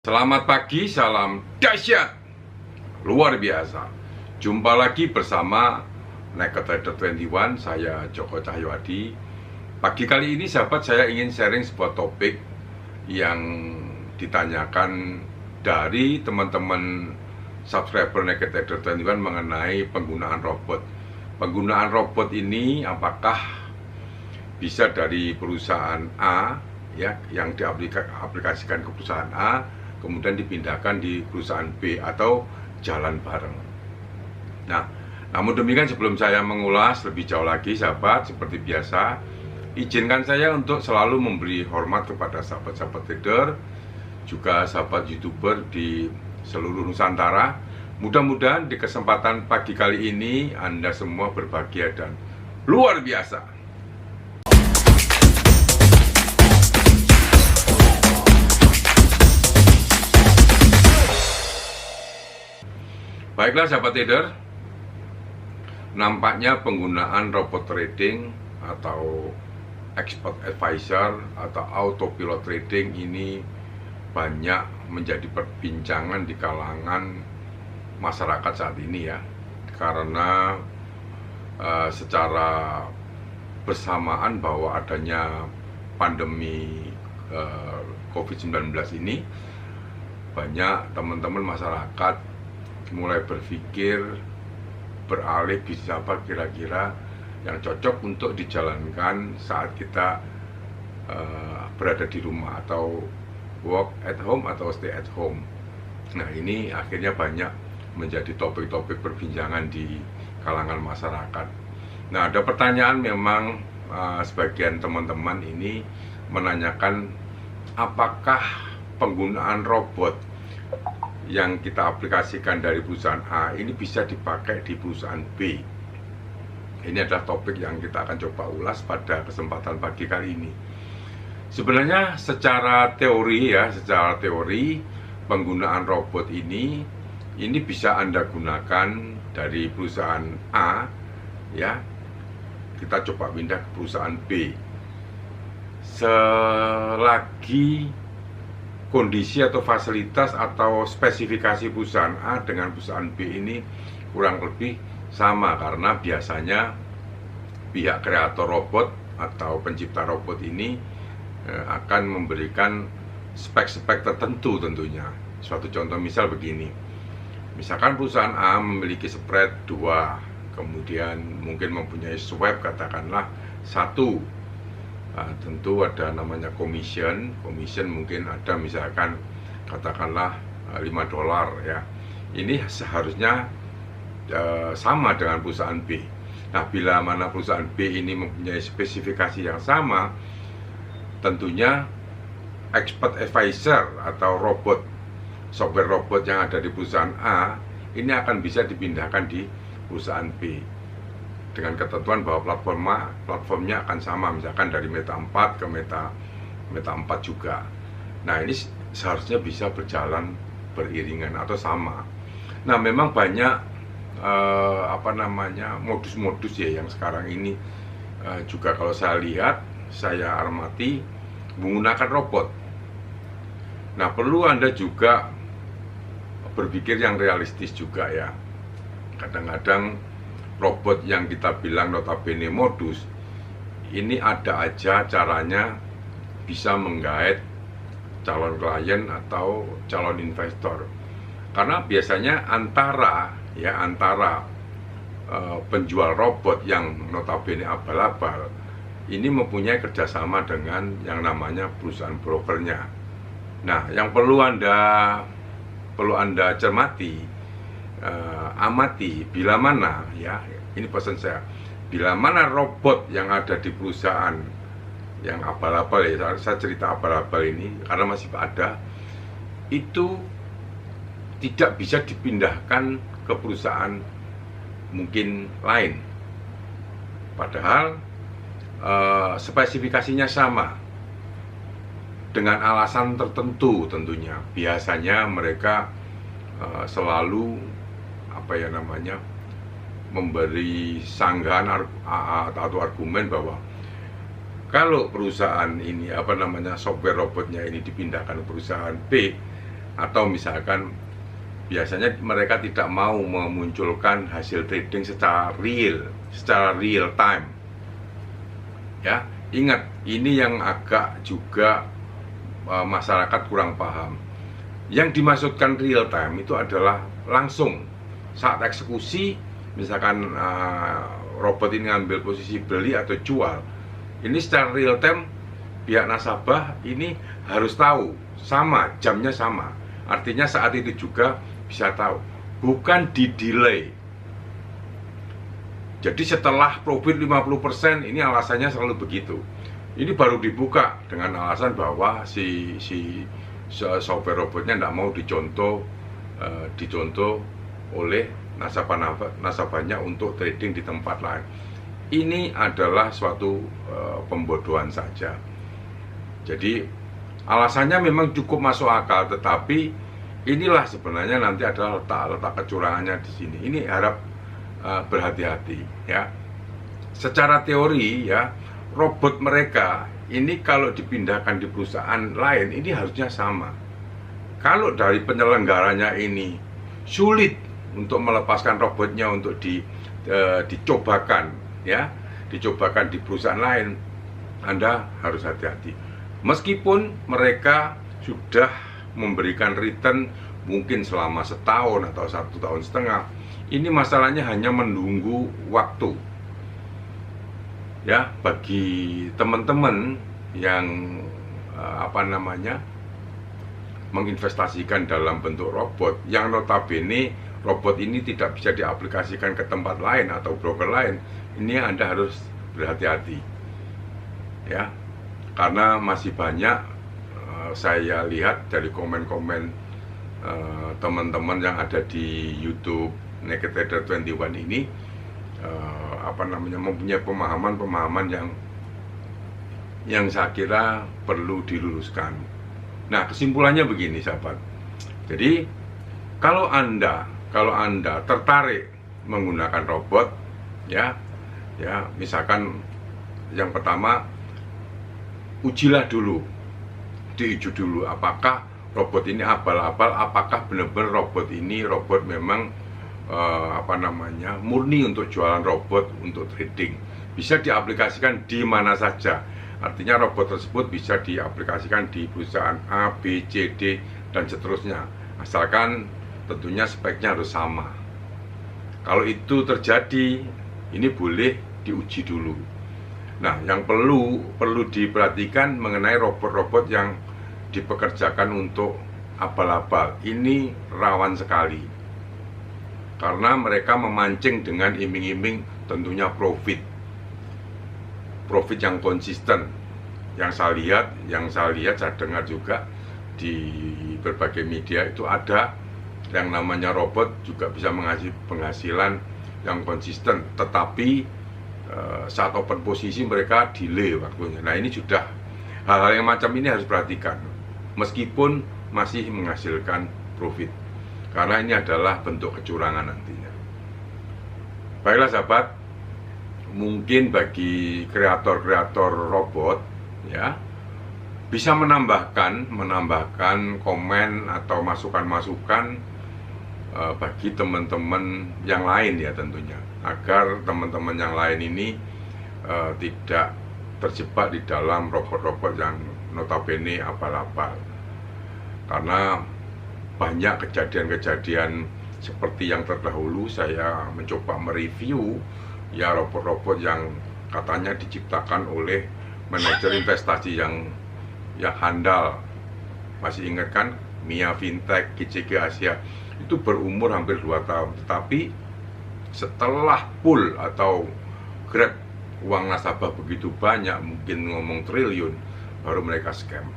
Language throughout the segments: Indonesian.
Selamat pagi, salam dahsyat luar biasa. Jumpa lagi bersama Naked Trader 21, saya Joko Cahyadi. Pagi kali ini sahabat, saya ingin sharing sebuah topik yang ditanyakan dari teman-teman subscriber Naked Trader 21 mengenai penggunaan robot. Penggunaan robot ini apakah bisa dari perusahaan A ya, yang diaplikasikan ke perusahaan A kemudian dipindahkan di perusahaan B atau jalan bareng. Nah, namun demikian sebelum saya mengulas lebih jauh lagi sahabat, seperti biasa izinkan saya untuk selalu memberi hormat kepada sahabat-sahabat trader, juga sahabat YouTuber di seluruh Nusantara. Mudah-mudahan di kesempatan pagi kali ini Anda semua berbahagia dan luar biasa. Baiklah sahabat trader, nampaknya penggunaan robot trading atau expert advisor atau autopilot trading ini banyak menjadi perbincangan di kalangan masyarakat saat ini ya. Karena secara bersamaan bahwa adanya pandemi COVID-19 ini, banyak teman-teman masyarakat mulai berpikir beralih bisnis apa kira-kira yang cocok untuk dijalankan saat kita berada di rumah, atau work at home atau stay at home. Nah, ini akhirnya banyak menjadi topik-topik perbincangan di kalangan masyarakat. Nah, ada pertanyaan memang sebagian teman-teman ini menanyakan apakah penggunaan robot yang kita aplikasikan dari perusahaan A ini bisa dipakai di perusahaan B. Ini adalah topik yang kita akan coba ulas pada kesempatan pagi kali ini. Sebenarnya secara teori penggunaan robot ini bisa Anda gunakan dari perusahaan A ya. Kita coba pindah ke perusahaan B. Selagi kondisi atau fasilitas atau spesifikasi perusahaan A dengan perusahaan B ini kurang lebih sama, karena biasanya pihak kreator robot atau pencipta robot ini akan memberikan spek-spek tertentu tentunya. Suatu contoh misal begini, misalkan perusahaan A memiliki spread 2, kemudian mungkin mempunyai swap katakanlah 1. Tentu ada namanya commission mungkin ada misalkan katakanlah $5 ya. Ini seharusnya sama dengan perusahaan B. Nah, bila mana perusahaan B ini mempunyai spesifikasi yang sama, tentunya expert advisor atau software robot yang ada di perusahaan A ini akan bisa dipindahkan di perusahaan B dengan ketentuan bahwa platformnya akan sama, misalkan dari Meta 4 ke Meta 4 juga. Nah, ini seharusnya bisa berjalan beriringan atau sama. Nah, memang banyak modus-modus ya yang sekarang ini juga kalau saya lihat, saya amati menggunakan robot. Nah, perlu Anda juga berpikir yang realistis juga ya. Kadang-kadang robot yang kita bilang notabene modus, ini ada aja caranya bisa menggait calon klien atau calon investor. Karena biasanya antara penjual robot yang notabene abal-abal ini mempunyai kerjasama dengan yang namanya perusahaan brokernya. Nah, yang perlu Anda cermati, amati, bila mana ya, ini pesan saya, bila mana robot yang ada di perusahaan yang abal-abal ya, saya cerita abal-abal ini karena masih ada, itu tidak bisa dipindahkan ke perusahaan mungkin lain, padahal spesifikasinya sama dengan alasan tertentu. Tentunya biasanya mereka selalu memberi sanggahan atau argumen bahwa kalau perusahaan ini software robotnya ini dipindahkan ke perusahaan B, Atau misalkan biasanya mereka tidak mau memunculkan hasil trading secara real time. Ya, ingat, ini yang agak juga masyarakat kurang paham. Yang dimaksudkan real time itu adalah langsung saat eksekusi, misalkan robot ini ngambil posisi beli atau jual. Ini secara real time pihak nasabah ini harus tahu, sama, jamnya sama. Artinya saat itu juga bisa tahu, bukan di delay. Jadi setelah profit 50%, ini alasannya selalu begitu. Ini baru dibuka dengan alasan bahwa si software robotnya tidak mau dicontoh oleh nasabahnya untuk trading di tempat lain. Ini adalah suatu pembodohan saja. Jadi alasannya memang cukup masuk akal, tetapi inilah sebenarnya nanti adalah letak kecurangannya di sini. Ini harap berhati-hati ya. Secara teori ya, robot mereka ini kalau dipindahkan di perusahaan lain ini harusnya sama. Kalau dari penyelenggaranya ini sulit untuk melepaskan robotnya untuk dicobakan ya, dicobakan di perusahaan lain, Anda harus hati-hati. Meskipun mereka sudah memberikan return mungkin selama setahun atau 1,5 tahun, ini masalahnya hanya menunggu waktu. Ya, bagi teman-teman yang menginvestasikan dalam bentuk robot, yang notabene robot ini tidak bisa diaplikasikan ke tempat lain atau broker lain, ini Anda harus berhati-hati ya, karena masih banyak saya lihat dari komen-komen teman-teman yang ada di YouTube Naked Trader 21 ini mempunyai pemahaman yang saya kira perlu diluruskan. Nah, kesimpulannya begini sahabat. Jadi kalau Anda tertarik menggunakan robot ya, misalkan yang pertama, ujilah dulu, diuji dulu apakah robot ini abal-abal, apakah benar-benar robot ini memang murni untuk jualan robot untuk trading, bisa diaplikasikan di mana saja. Artinya robot tersebut bisa diaplikasikan di perusahaan A, B, C, D dan seterusnya, asalkan tentunya speknya harus sama. Kalau itu terjadi, ini boleh diuji dulu. Nah, yang perlu diperhatikan mengenai robot-robot yang dipekerjakan untuk abal-abal, ini rawan sekali. Karena mereka memancing dengan iming-iming tentunya profit yang konsisten. Yang saya lihat, saya dengar juga di berbagai media itu ada yang namanya robot juga bisa menghasilkan penghasilan yang konsisten, tetapi saat open posisi mereka delay waktunya. Nah, ini sudah hal-hal yang macam ini harus perhatikan, meskipun masih menghasilkan profit, karena ini adalah bentuk kecurangan nantinya. Baiklah sahabat, mungkin bagi kreator-kreator robot ya, bisa menambahkan komen atau masukan-masukan bagi teman-teman yang lain ya, tentunya agar teman-teman yang lain ini tidak terjebak di dalam robot-robot yang notabene abal-abal. Karena banyak kejadian-kejadian seperti yang terdahulu, saya mencoba mereview ya robot-robot yang katanya diciptakan oleh manajer investasi yang handal. Masih ingat kan, Mia Fintech, GCG Asia, itu berumur hampir 2 tahun, tetapi setelah pull atau grab uang nasabah begitu banyak, mungkin ngomong triliun, baru mereka scam.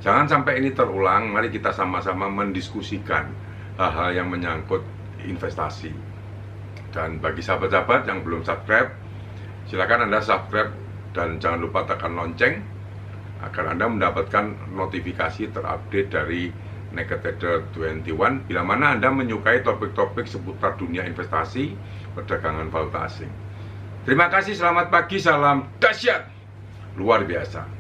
Jangan sampai ini terulang. Mari kita sama-sama mendiskusikan hal-hal yang menyangkut investasi. Dan bagi sahabat-sahabat yang belum subscribe, silakan Anda subscribe dan jangan lupa tekan lonceng agar Anda mendapatkan notifikasi terupdate dari Naked Trader 21 bila mana Anda menyukai topik-topik seputar dunia investasi, perdagangan valuta asing. Terima kasih, selamat pagi, salam dahsyat luar biasa.